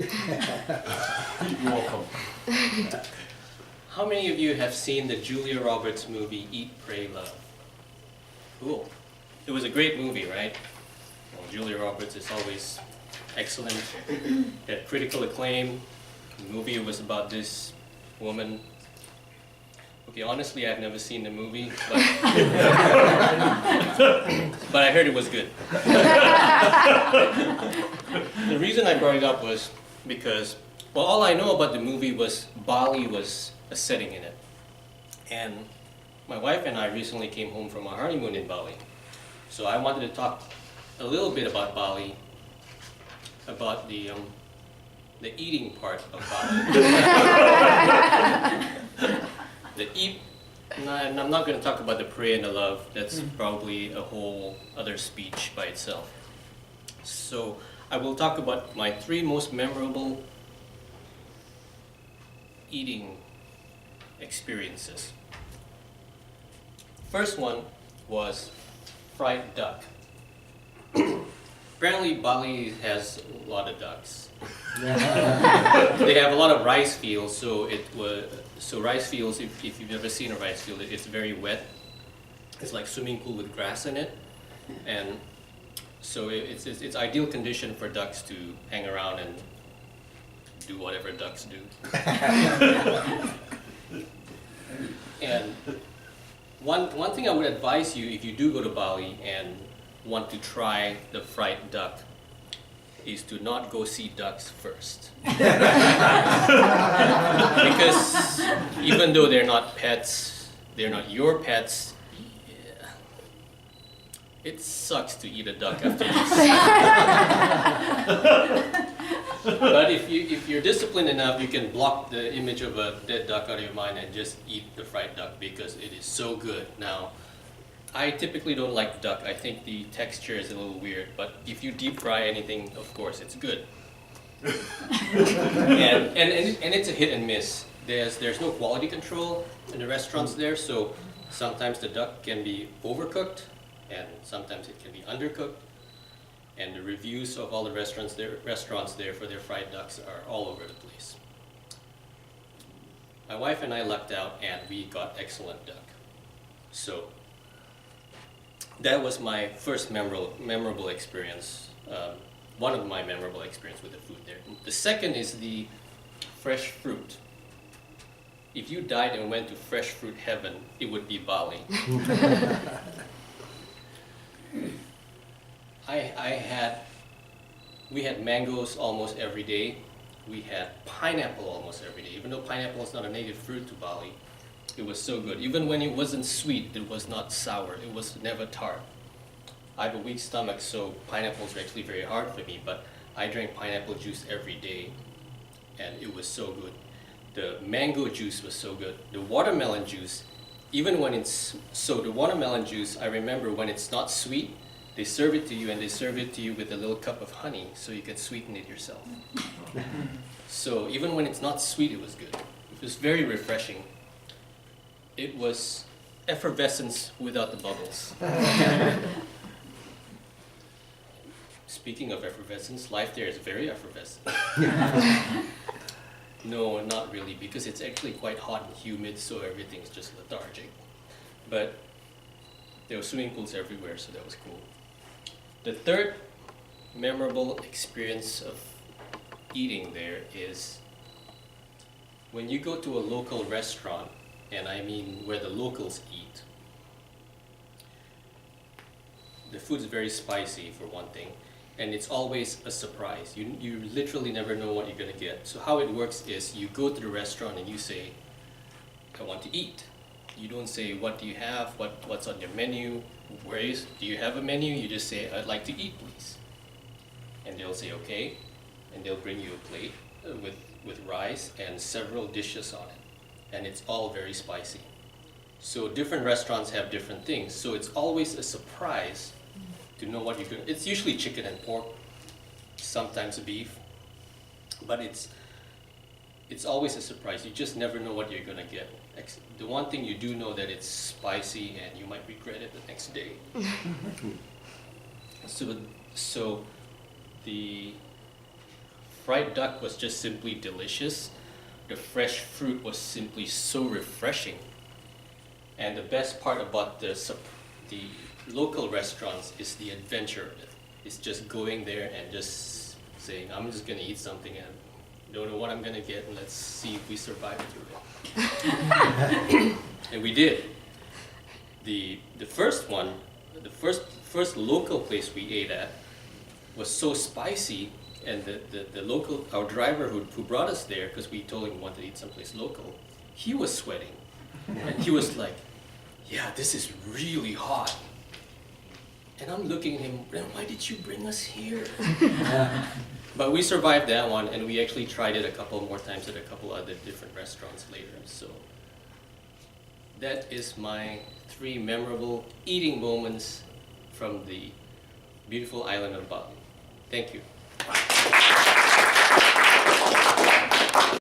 You're welcome. How many of you have seen the Julia Roberts movie Eat, Pray, Love? Cool. It was a great movie, right? Well, Julia Roberts is always excellent. Had critical acclaim. The movie was about this woman. Okay, honestly, I've never seen the movie, but, but I heard it was good. The reason I brought it up was because, well, all I know about the movie was Bali was a setting in it. And my wife and I recently came home from our honeymoon in Bali. So I wanted to talk a little bit about Bali, about the eating part of Bali. I'm not going to talk about the pray and the love. That's probably a whole other speech by itself. So I will talk about my 3 most memorable eating experiences. First one was fried duck. Apparently Bali has a lot of ducks. They have a lot of rice fields, so rice fields, if you've ever seen a rice field, it's very wet. It's like swimming pool with grass in it, and so it's ideal condition for ducks to hang around and do whatever ducks do. And one thing I would advise you if you do go to Bali and want to try the fried duck is to not go see ducks first. Because even though they're not pets, they're not your pets, yeah, it sucks to eat a duck after you see it. But if you're disciplined enough, you can block the image of a dead duck out of your mind and just eat the fried duck because it is so good. Now, I typically don't like duck. I think the texture is a little weird, but if you deep fry anything, of course, it's good. and it's a hit and miss. There's no quality control in the restaurants there, so sometimes the duck can be overcooked, and sometimes it can be undercooked. And the reviews of all the restaurants there for their fried ducks are all over the place. My wife and I lucked out, and we got excellent duck. So that was my first memorable experience, one of my memorable experiences with the food there. The second is the fresh fruit. If you died and went to fresh fruit heaven, it would be Bali. We had mangoes almost every day. We had pineapple almost every day. Even though pineapple is not a native fruit to Bali, it was so good. Even when it wasn't sweet, it was not sour. It was never tart. I have a weak stomach, so pineapples are actually very hard for me, but I drank pineapple juice every day, and it was so good. The mango juice was so good. The watermelon juice, even when the watermelon juice, I remember when it's not sweet, they serve it to you, and they serve it to you with a little cup of honey, so you can sweeten it yourself. So even when it's not sweet, it was good. It was very refreshing. It was effervescence without the bubbles. Speaking of effervescence, life there is very effervescent. No, not really, because it's actually quite hot and humid, so everything's just lethargic. But there were swimming pools everywhere, so that was cool. The third memorable experience of eating there is when you go to a local restaurant, and I mean where the locals eat. The food's very spicy, for one thing, and it's always a surprise. You literally never know what you're going to get. So how it works is you go to the restaurant and you say, I want to eat. You don't say, what do you have, what's on your menu, do you have a menu? You just say, I'd like to eat, please. And they'll say, okay, and they'll bring you a plate with rice and several dishes on it. And it's all very spicy. So different restaurants have different things. So it's always a surprise to know what you're going to. It's usually chicken and pork, sometimes beef, but it's always a surprise. You just never know what you're going to get. The one thing you do know that it's spicy and you might regret it the next day. So the fried duck was just simply delicious. The fresh fruit was simply so refreshing. And the best part about the local restaurants is the adventure of it. It's just going there and just saying, I'm just gonna eat something and don't know what I'm gonna get, and let's see if we survive through it. And we did. The first one, the first local place we ate at was so spicy, and the local, our driver who brought us there, because we told him we wanted to eat someplace local, he was sweating. And he was like, yeah, this is really hot. And I'm looking at him, why did you bring us here? But we survived that one, and we actually tried it a couple more times at a couple other different restaurants later. So that is my 3 memorable eating moments from the beautiful island of Bali. Thank you.